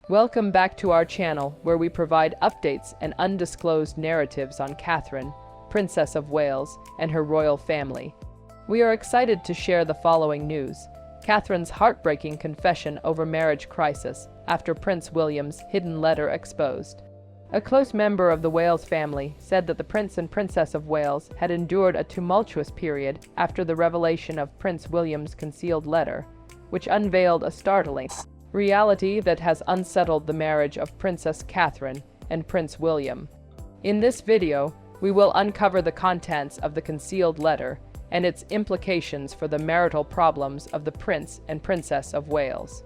Welcome back to our channel, where we provide updates and undisclosed narratives on Catherine, Princess of Wales, and her royal family. We are excited to share the following news. Catherine's heartbreaking confession over marriage crisis after Prince William's hidden letter exposed. A close member of the Wales family said that the Prince and Princess of Wales had endured a tumultuous period after the revelation of Prince William's concealed letter, which unveiled a startling reality that has unsettled the marriage of Princess Catherine and Prince William. In this video, we will uncover the contents of the concealed letter and its implications for the marital problems of the Prince and Princess of Wales.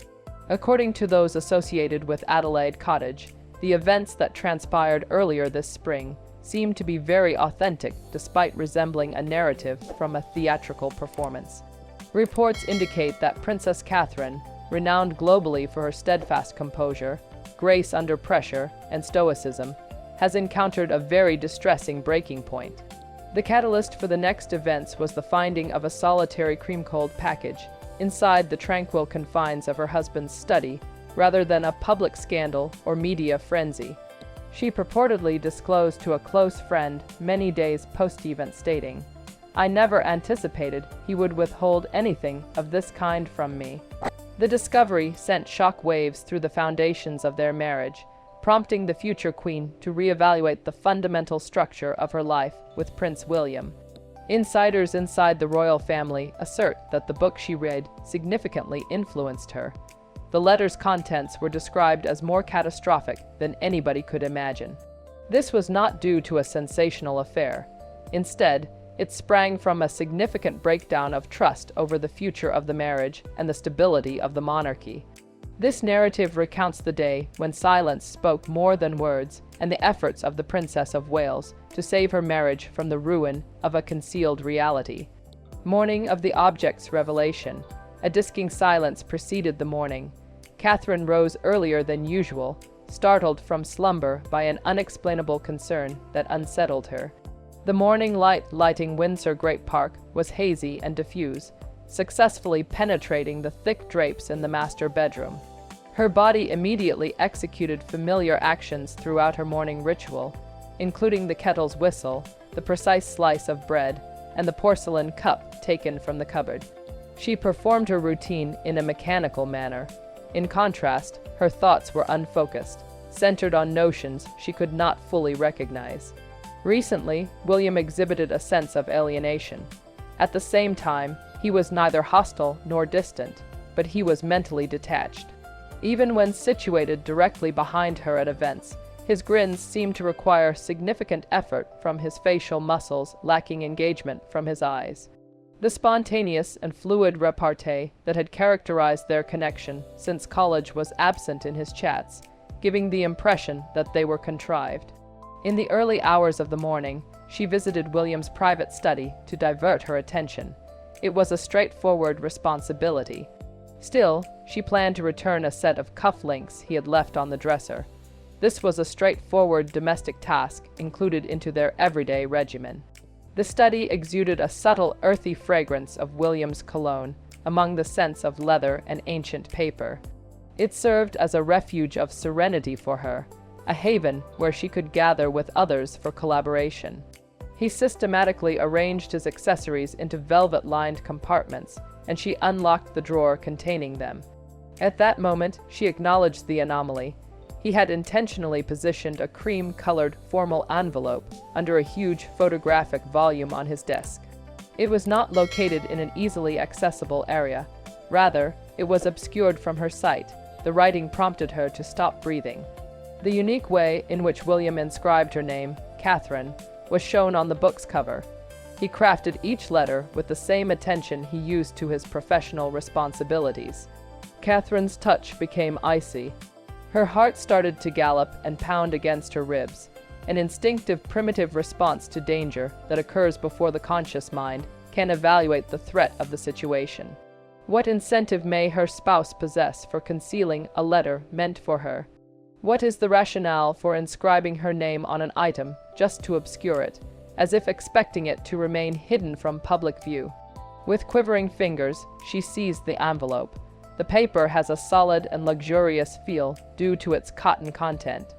According to those associated with Adelaide Cottage, the events that transpired earlier this spring seemed to be very authentic despite resembling a narrative from a theatrical performance. Reports indicate that Princess Catherine, renowned globally for her steadfast composure, grace under pressure, and stoicism, has encountered a very distressing breaking point. The catalyst for the next events was the finding of a solitary cream-cold package inside the tranquil confines of her husband's study, rather than a public scandal or media frenzy. She purportedly disclosed to a close friend many days post-event, stating, "I never anticipated he would withhold anything of this kind from me." The discovery sent shock waves through the foundations of their marriage, prompting the future queen to reevaluate the fundamental structure of her life with Prince William. Insiders inside the royal family assert that the book she read significantly influenced her. The letter's contents were described as more catastrophic than anybody could imagine. This was not due to a sensational affair. Instead, it sprang from a significant breakdown of trust over the future of the marriage and the stability of the monarchy. This narrative recounts the day when silence spoke more than words and the efforts of the Princess of Wales to save her marriage from the ruin of a concealed reality. Morning of the object's revelation. A disking silence preceded the morning. Catherine rose earlier than usual, startled from slumber by an unexplainable concern that unsettled her. The morning light lighting Windsor Great Park was hazy and diffuse, successfully penetrating the thick drapes in the master bedroom. Her body immediately executed familiar actions throughout her morning ritual, including the kettle's whistle, the precise slice of bread, and the porcelain cup taken from the cupboard. She performed her routine in a mechanical manner. In contrast, her thoughts were unfocused, centered on notions she could not fully recognize. Recently, William exhibited a sense of alienation. At the same time, he was neither hostile nor distant, but he was mentally detached. Even when situated directly behind her at events, his grins seemed to require significant effort from his facial muscles, lacking engagement from his eyes. The spontaneous and fluid repartee that had characterized their connection since college was absent in his chats, giving the impression that they were contrived. In the early hours of the morning, she visited William's private study to divert her attention. It was a straightforward responsibility. Still, she planned to return a set of cufflinks he had left on the dresser. This was a straightforward domestic task included into their everyday regimen. The study exuded a subtle, earthy fragrance of William's cologne among the scents of leather and ancient paper. It served as a refuge of serenity for her, a haven where she could gather with others for collaboration. He systematically arranged his accessories into velvet-lined compartments, and she unlocked the drawer containing them. At that moment, she acknowledged the anomaly. He had intentionally positioned a cream-colored formal envelope under a huge photographic volume on his desk. It was not located in an easily accessible area. Rather, it was obscured from her sight. The writing prompted her to stop breathing. The unique way in which William inscribed her name, Catherine, was shown on the book's cover. He crafted each letter with the same attention he used to his professional responsibilities. Catherine's touch became icy. Her heart started to gallop and pound against her ribs, an instinctive primitive response to danger that occurs before the conscious mind can evaluate the threat of the situation. What incentive may her spouse possess for concealing a letter meant for her? What is the rationale for inscribing her name on an item just to obscure it, as if expecting it to remain hidden from public view? With quivering fingers, she seized the envelope. The paper has a solid and luxurious feel due to its cotton content.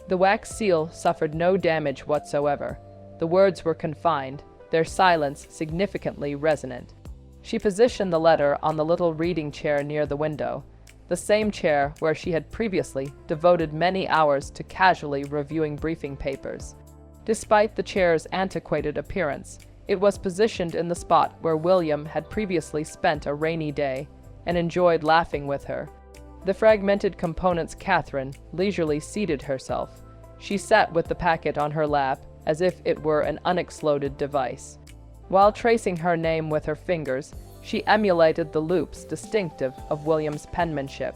The wax seal suffered no damage whatsoever. The words were confined, their silence significantly resonant. She positioned the letter on the little reading chair near the window, the same chair where she had previously devoted many hours to casually reviewing briefing papers. Despite the chair's antiquated appearance, it was positioned in the spot where William had previously spent a rainy day and enjoyed laughing with her. The fragmented components Catherine leisurely seated herself. She sat with the packet on her lap as if it were an unexploded device. While tracing her name with her fingers, she emulated the loops distinctive of William's penmanship.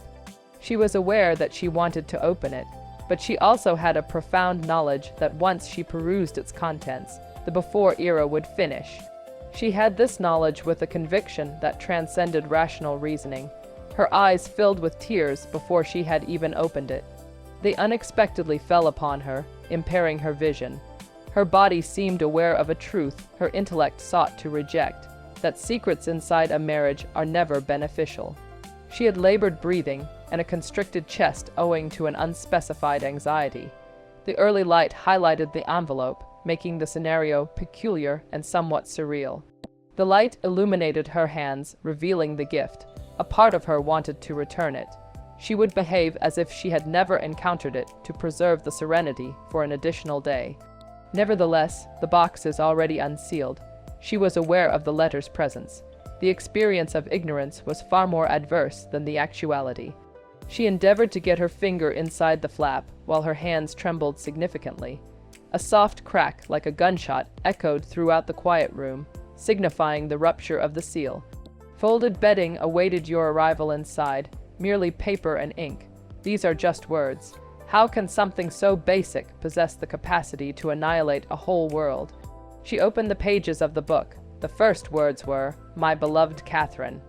She was aware that she wanted to open it, but she also had a profound knowledge that once she perused its contents, the before era would finish. She had this knowledge with a conviction that transcended rational reasoning. Her eyes filled with tears before she had even opened it. They unexpectedly fell upon her, impairing her vision. Her body seemed aware of a truth her intellect sought to reject, that secrets inside a marriage are never beneficial. She had labored breathing and a constricted chest owing to an unspecified anxiety. The early light highlighted the envelope, making the scenario peculiar and somewhat surreal. The light illuminated her hands, revealing the gift. A part of her wanted to return it. She would behave as if she had never encountered it to preserve the serenity for an additional day. Nevertheless, the box is already unsealed. She was aware of the letter's presence. The experience of ignorance was far more adverse than the actuality. She endeavored to get her finger inside the flap, while her hands trembled significantly. A soft crack, like a gunshot, echoed throughout the quiet room, signifying the rupture of the seal. Folded bedding awaited your arrival inside, merely paper and ink. These are just words. How can something so basic possess the capacity to annihilate a whole world? She opened the pages of the book. The first words were, "My beloved Catherine."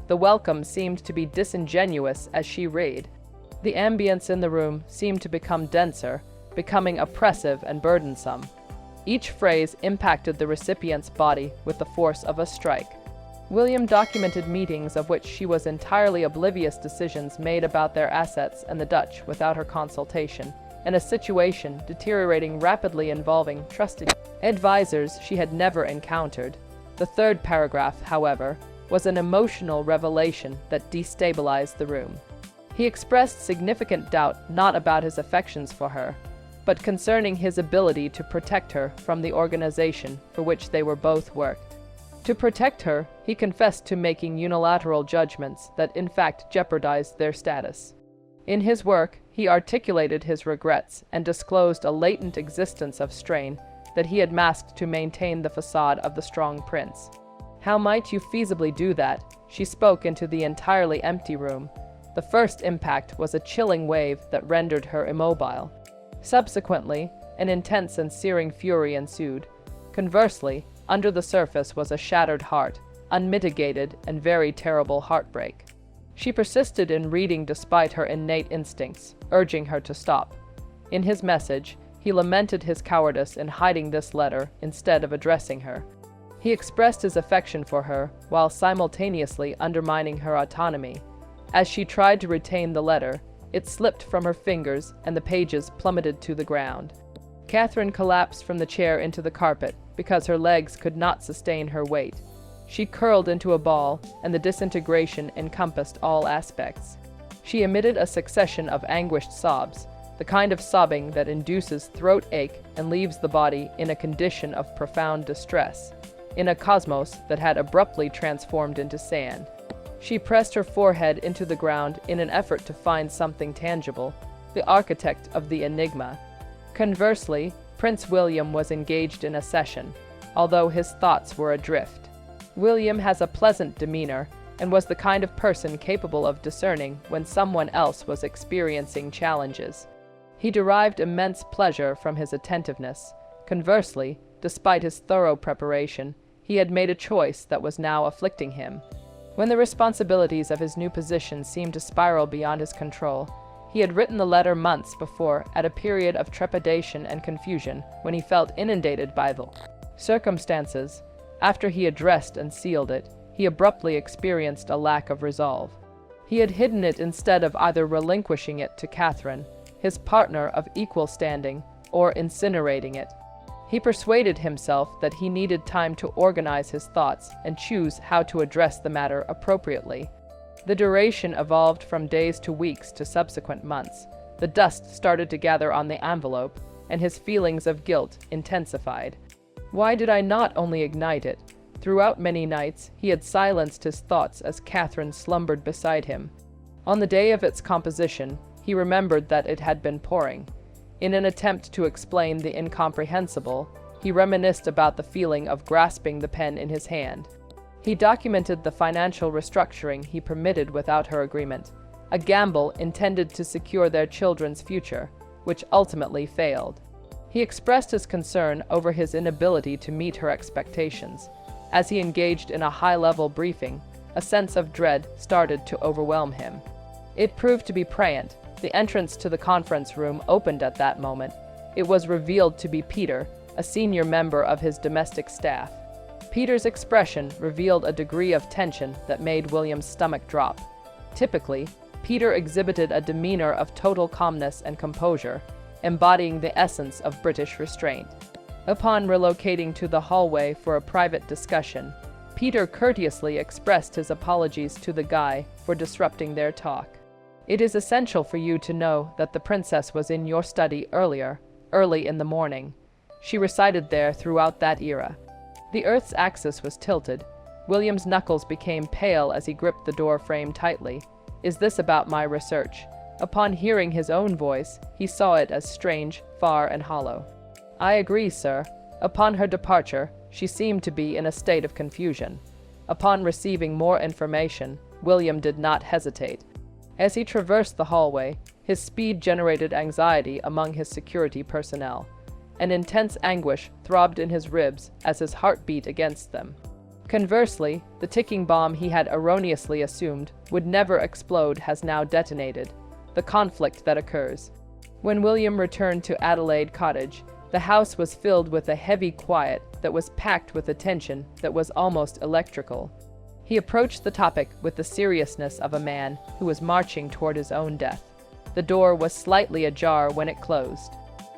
The welcome seemed to be disingenuous as she read. The ambience in the room seemed to become denser, becoming oppressive and burdensome. Each phrase impacted the recipient's body with the force of a strike. William documented meetings of which she was entirely oblivious, decisions made about their assets and the Dutch without her consultation, and a situation deteriorating rapidly involving trusted advisors she had never encountered. The third paragraph, however, was an emotional revelation that destabilized the room. He expressed significant doubt not about his affections for her, but concerning his ability to protect her from the organization for which they were both worked. To protect her, he confessed to making unilateral judgments that in fact jeopardized their status. In his work, he articulated his regrets and disclosed a latent existence of strain that he had masked to maintain the facade of the strong prince. How might you feasibly do that? She spoke into the entirely empty room. The first impact was a chilling wave that rendered her immobile. Subsequently, an intense and searing fury ensued. Conversely, under the surface was a shattered heart, unmitigated and very terrible heartbreak. She persisted in reading despite her innate instincts, urging her to stop. In his message, he lamented his cowardice in hiding this letter instead of addressing her. He expressed his affection for her while simultaneously undermining her autonomy. As she tried to retain the letter, it slipped from her fingers and the pages plummeted to the ground. Catherine collapsed from the chair into the carpet because her legs could not sustain her weight. She curled into a ball, and the disintegration encompassed all aspects. She emitted a succession of anguished sobs, the kind of sobbing that induces throat ache and leaves the body in a condition of profound distress, in a cosmos that had abruptly transformed into sand. She pressed her forehead into the ground in an effort to find something tangible, the architect of the enigma. Conversely, Prince William was engaged in a session, although his thoughts were adrift. William has a pleasant demeanor and was the kind of person capable of discerning when someone else was experiencing challenges. He derived immense pleasure from his attentiveness. Conversely, despite his thorough preparation, he had made a choice that was now afflicting him. When the responsibilities of his new position seemed to spiral beyond his control, he had written the letter months before at a period of trepidation and confusion when he felt inundated by the circumstances. After he addressed and sealed it, he abruptly experienced a lack of resolve. He had hidden it instead of either relinquishing it to Catherine, his partner of equal standing, or incinerating it. He persuaded himself that he needed time to organize his thoughts and choose how to address the matter appropriately. The duration evolved from days to weeks to subsequent months. The dust started to gather on the envelope, and his feelings of guilt intensified. Why did I not only ignite it? Throughout many nights, he had silenced his thoughts as Catherine slumbered beside him. On the day of its composition, he remembered that it had been pouring. In an attempt to explain the incomprehensible, he reminisced about the feeling of grasping the pen in his hand. He documented the financial restructuring he permitted without her agreement, a gamble intended to secure their children's future, which ultimately failed. He expressed his concern over his inability to meet her expectations. As he engaged in a high-level briefing, a sense of dread started to overwhelm him. It proved to be prescient. The entrance to the conference room opened at that moment. It was revealed to be Peter, a senior member of his domestic staff. Peter's expression revealed a degree of tension that made William's stomach drop. Typically, Peter exhibited a demeanor of total calmness and composure, embodying the essence of British restraint. Upon relocating to the hallway for a private discussion, Peter courteously expressed his apologies to the guy for disrupting their talk. "It is essential for you to know that the princess was in your study early in the morning. She resided there throughout that era." The Earth's axis was tilted. William's knuckles became pale as he gripped the door frame tightly. "Is this about my research?" Upon hearing his own voice, he saw it as strange, far, and hollow. "I agree, sir." Upon her departure, she seemed to be in a state of confusion. Upon receiving more information, William did not hesitate. As he traversed the hallway, his speed generated anxiety among his security personnel. An intense anguish throbbed in his ribs as his heart beat against them. Conversely, the ticking bomb he had erroneously assumed would never explode has now detonated. The conflict that occurs. When William returned to Adelaide Cottage, the house was filled with a heavy quiet that was packed with a tension that was almost electrical. He approached the topic with the seriousness of a man who was marching toward his own death. The door was slightly ajar when it closed.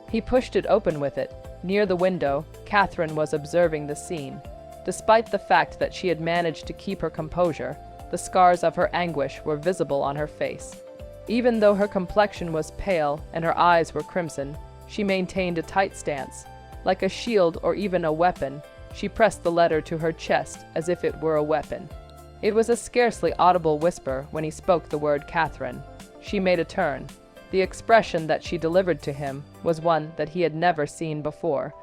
He pushed it open with it. Near the window, Catherine was observing the scene. Despite the fact that she had managed to keep her composure, the scars of her anguish were visible on her face. Even though her complexion was pale and her eyes were crimson, she maintained a tight stance. Like a shield or even a weapon, she pressed the letter to her chest as if it were a weapon. It was a scarcely audible whisper when he spoke the word Catherine. She made a turn. The expression that she delivered to him was one that he had never seen before.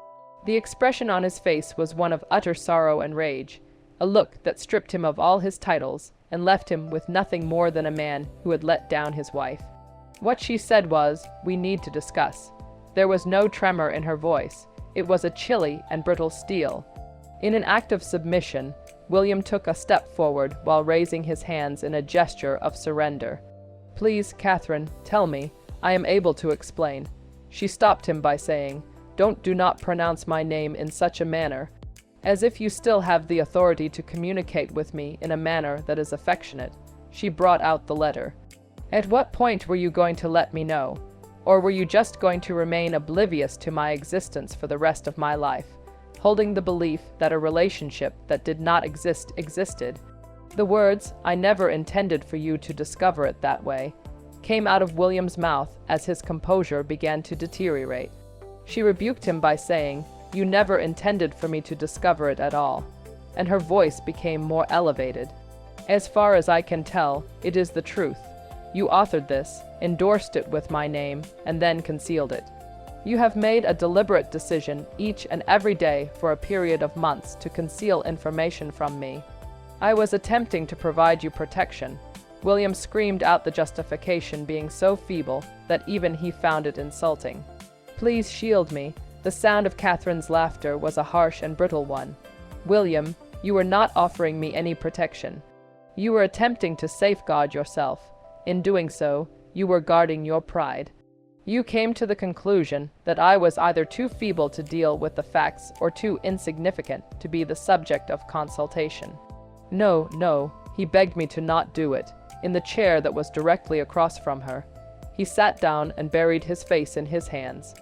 The expression on his face was one of utter sorrow and rage, a look that stripped him of all his titles and left him with nothing more than a man who had let down his wife. What she said was, "We need to discuss." There was no tremor in her voice. It was a chilly and brittle steel. In an act of submission, William took a step forward while raising his hands in a gesture of surrender. "Please, Catherine, tell me. I am able to explain." She stopped him by saying, Do not pronounce my name in such a manner. As if you still have the authority to communicate with me in a manner that is affectionate." She brought out the letter. "At what point were you going to let me know? Or were you just going to remain oblivious to my existence for the rest of my life, holding the belief that a relationship that did not exist existed?" The words, "I never intended for you to discover it that way," came out of William's mouth as his composure began to deteriorate. She rebuked him by saying, "You never intended for me to discover it at all," and her voice became more elevated. "As far as I can tell, it is the truth. You authored this, endorsed it with my name, and then concealed it. You have made a deliberate decision each and every day for a period of months to conceal information from me. I was attempting to provide you protection." William screamed out, the justification being so feeble that even he found it insulting. "Please shield me." The sound of Catherine's laughter was a harsh and brittle one. "William, you were not offering me any protection. You were attempting to safeguard yourself. In doing so, you were guarding your pride. You came to the conclusion that I was either too feeble to deal with the facts or too insignificant to be the subject of consultation. No, he begged me to not do it. in the chair that was directly across from her. He sat down and buried his face in his hands.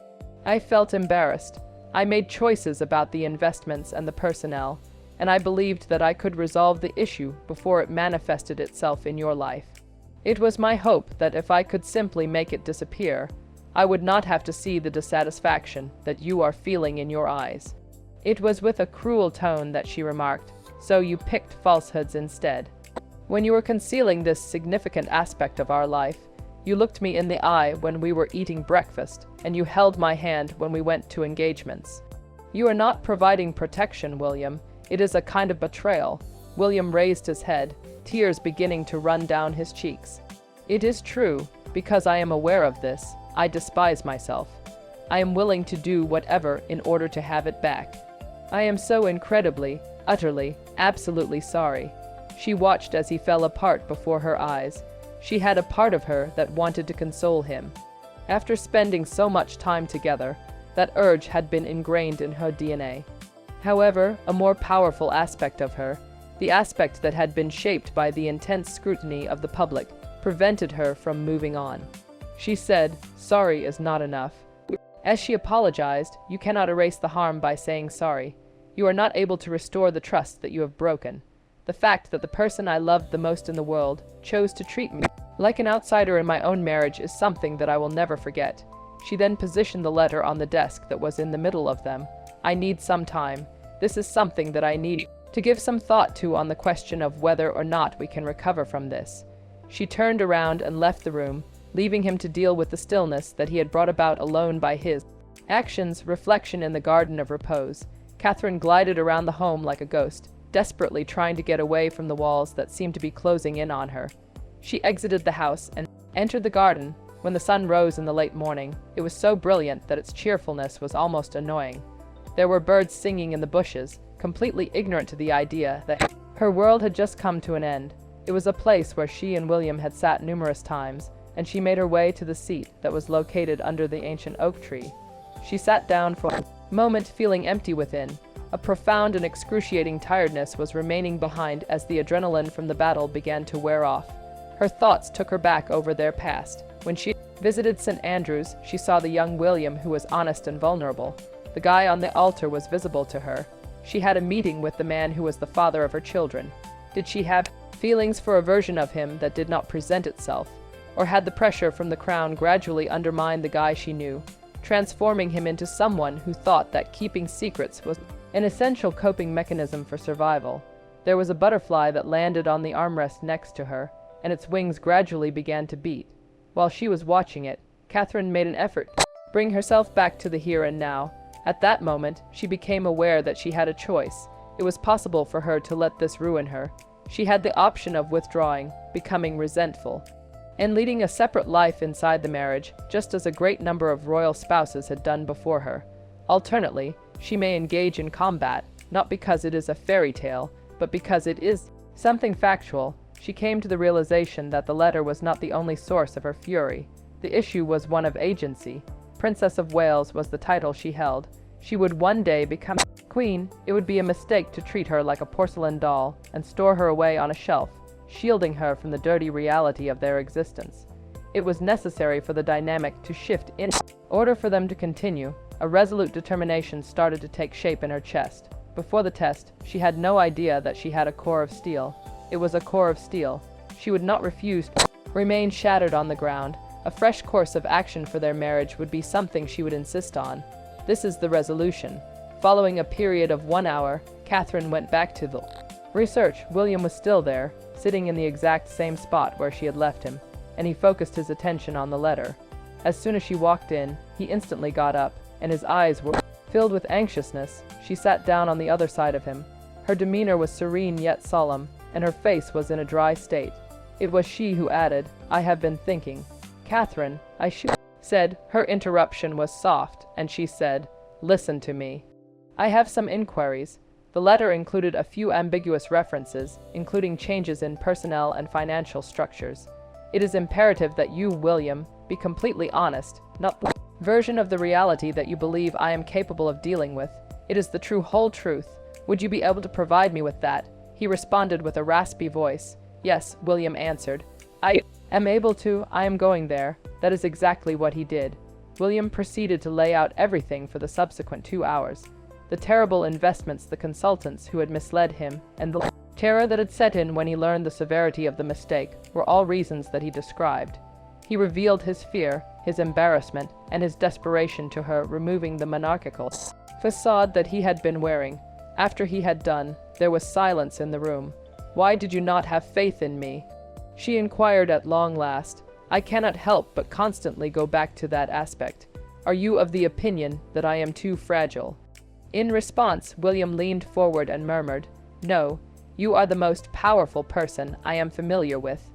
I felt embarrassed. I made choices about the investments and the personnel, and I believed that I could resolve the issue before it manifested itself in your life. It was my hope that if I could simply make it disappear, I would not have to see the dissatisfaction that you are feeling in your eyes. It was with a cruel tone that she remarked, so you picked falsehoods instead. When you were concealing this significant aspect of our life, you looked me in the eye when we were eating breakfast, and you held my hand when we went to engagements. You are not providing protection, William. It is a kind of betrayal. William raised his head, tears beginning to run down his cheeks. It is true, because I am aware of this. I despise myself. I am willing to do whatever in order to have it back. I am so incredibly, utterly, absolutely sorry. She watched as he fell apart before her eyes. She had a part of her that wanted to console him. After spending so much time together, that urge had been ingrained in her DNA. However, a more powerful aspect of her, the aspect that had been shaped by the intense scrutiny of the public, prevented her from moving on. She said, "Sorry is not enough." As she apologized, "You cannot erase the harm by saying sorry. You are not able to restore the trust that you have broken. The fact that the person I loved the most in the world chose to treat me like an outsider in my own marriage is something that I will never forget." She then positioned the letter on the desk that was in the middle of them. "I need some time. This is something that I need to give some thought to on the question of whether or not we can recover from this." She turned around and left the room, leaving him to deal with the stillness that he had brought about alone by his actions. Reflection in the garden of repose. Catherine glided around the home like a ghost, desperately trying to get away from the walls that seemed to be closing in on her. She exited the house and entered the garden. When the sun rose in the late morning, it was so brilliant that its cheerfulness was almost annoying. There were birds singing in the bushes, completely ignorant to the idea that her world had just come to an end. It was a place where she and William had sat numerous times, and she made her way to the seat that was located under the ancient oak tree. She sat down for a moment, feeling empty within. A profound and excruciating tiredness was remaining behind as the adrenaline from the battle began to wear off. Her thoughts took her back over their past. When she visited St. Andrew's, she saw the young William who was honest and vulnerable. The guy on the altar was visible to her. She had a meeting with the man who was the father of her children. Did she have feelings for a version of him that did not present itself? Or had the pressure from the crown gradually undermined the guy she knew, transforming him into someone who thought that keeping secrets was an essential coping mechanism for survival? There was a butterfly that landed on the armrest next to her, and its wings gradually began to beat. While she was watching it, Catherine made an effort to bring herself back to the here and now. At that moment, she became aware that she had a choice. It was possible for her to let this ruin her. She had the option of withdrawing, becoming resentful, and leading a separate life inside the marriage, just as a great number of royal spouses had done before her. Alternately, she may engage in combat, not because it is a fairy tale, but because it is something factual. She came to the realization that the letter was not the only source of her fury. The issue was one of agency. Princess of Wales was the title she held. She would one day become queen. It would be a mistake to treat her like a porcelain doll and store her away on a shelf, shielding her from the dirty reality of their existence. It was necessary for the dynamic to shift in order for them to continue. A resolute determination started to take shape in her chest. Before the test, she had no idea that she had a core of steel. It was a core of steel. She would not refuse to remain shattered on the ground. A fresh course of action for their marriage would be something she would insist on. This is the resolution. Following a period of 1 hour, Catherine went back to the research. William was still there, sitting in the exact same spot where she had left him, and he focused his attention on the letter. As soon as she walked in, he instantly got up, and his eyes were filled with anxiousness. She sat down on the other side of him. Her demeanor was serene yet solemn, and her face was in a dry state. It was she who added, "I have been thinking." "Catherine, I should," said. Her interruption was soft, and she said, "Listen to me. I have some inquiries." The letter included a few ambiguous references, including changes in personnel and financial structures. "It is imperative that you, William, be completely honest, not the version of the reality that you believe I am capable of dealing with. It is the true whole truth. Would you be able to provide me with that?" He responded with a raspy voice. "Yes," William answered. I am able to. I am going there. That is exactly what he did. William proceeded to lay out everything for the subsequent 2 hours. The terrible investments, the consultants who had misled him, and the terror that had set in when he learned the severity of the mistake were all reasons that he described. He revealed his fear, his embarrassment, and his desperation to her, removing the monarchical facade that he had been wearing. After he had done, there was silence in the room. "Why did you not have faith in me?" she inquired at long last. "I cannot help but constantly go back to that aspect. Are you of the opinion that I am too fragile?" In response, William leaned forward and murmured, "No, you are the most powerful person I am familiar with.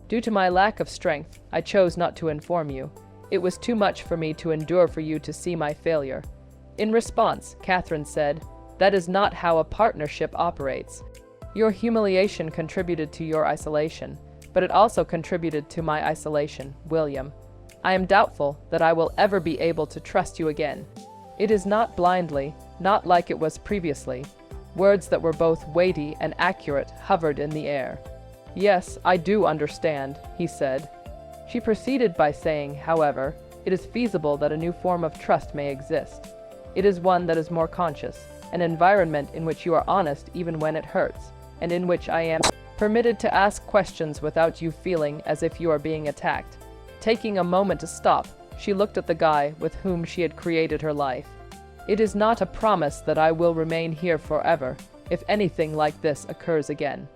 Due to my lack of strength, I chose not to inform you. It was too much for me to endure for you to see my failure." In response, Catherine said, "That is not how a partnership operates. Your humiliation contributed to your isolation, but it also contributed to my isolation, William. I am doubtful that I will ever be able to trust you again. It is not blindly, not like it was previously." Words that were both weighty and accurate hovered in the air. "Yes, I do understand," he said. She proceeded by saying, "However, it is feasible that a new form of trust may exist. It is one that is more conscious, an environment in which you are honest even when it hurts, and in which I am permitted to ask questions without you feeling as if you are being attacked." Taking a moment to stop, she looked at the guy with whom she had created her life. "It is not a promise that I will remain here forever, if anything like this occurs again.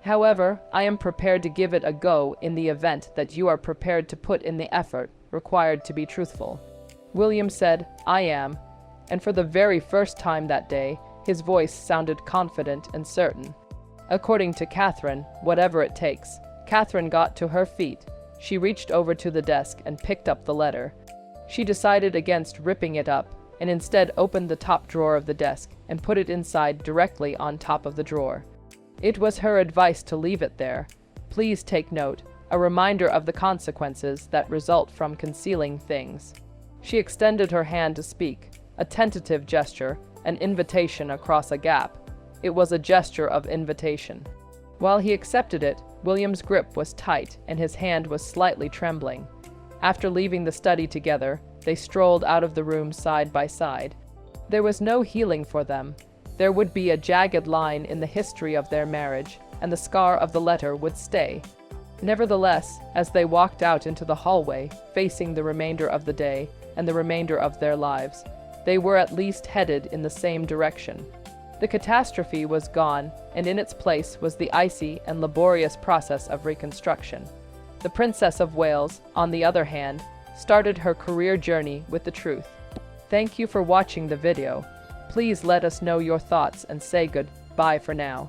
However, I am prepared to give it a go in the event that you are prepared to put in the effort required to be truthful." William said, "I am," and for the very first time that day, his voice sounded confident and certain. According to Catherine, whatever it takes. Catherine got to her feet. She reached over to the desk and picked up the letter. She decided against ripping it up, and instead opened the top drawer of the desk and put it inside directly on top of the drawer. It was her advice to leave it there. Please take note, a reminder of the consequences that result from concealing things. She extended her hand to speak, a tentative gesture, an invitation across a gap. It was a gesture of invitation. While he accepted it, William's grip was tight and his hand was slightly trembling. After leaving the study together, they strolled out of the room side by side. There was no healing for them. There would be a jagged line in the history of their marriage, and the scar of the letter would stay. Nevertheless, as they walked out into the hallway, facing the remainder of the day and the remainder of their lives, they were at least headed in the same direction. The catastrophe was gone, and in its place was the icy and laborious process of reconstruction. The Princess of Wales, on the other hand, started her career journey with the truth. Thank you for watching the video. Please let us know your thoughts and say goodbye for now.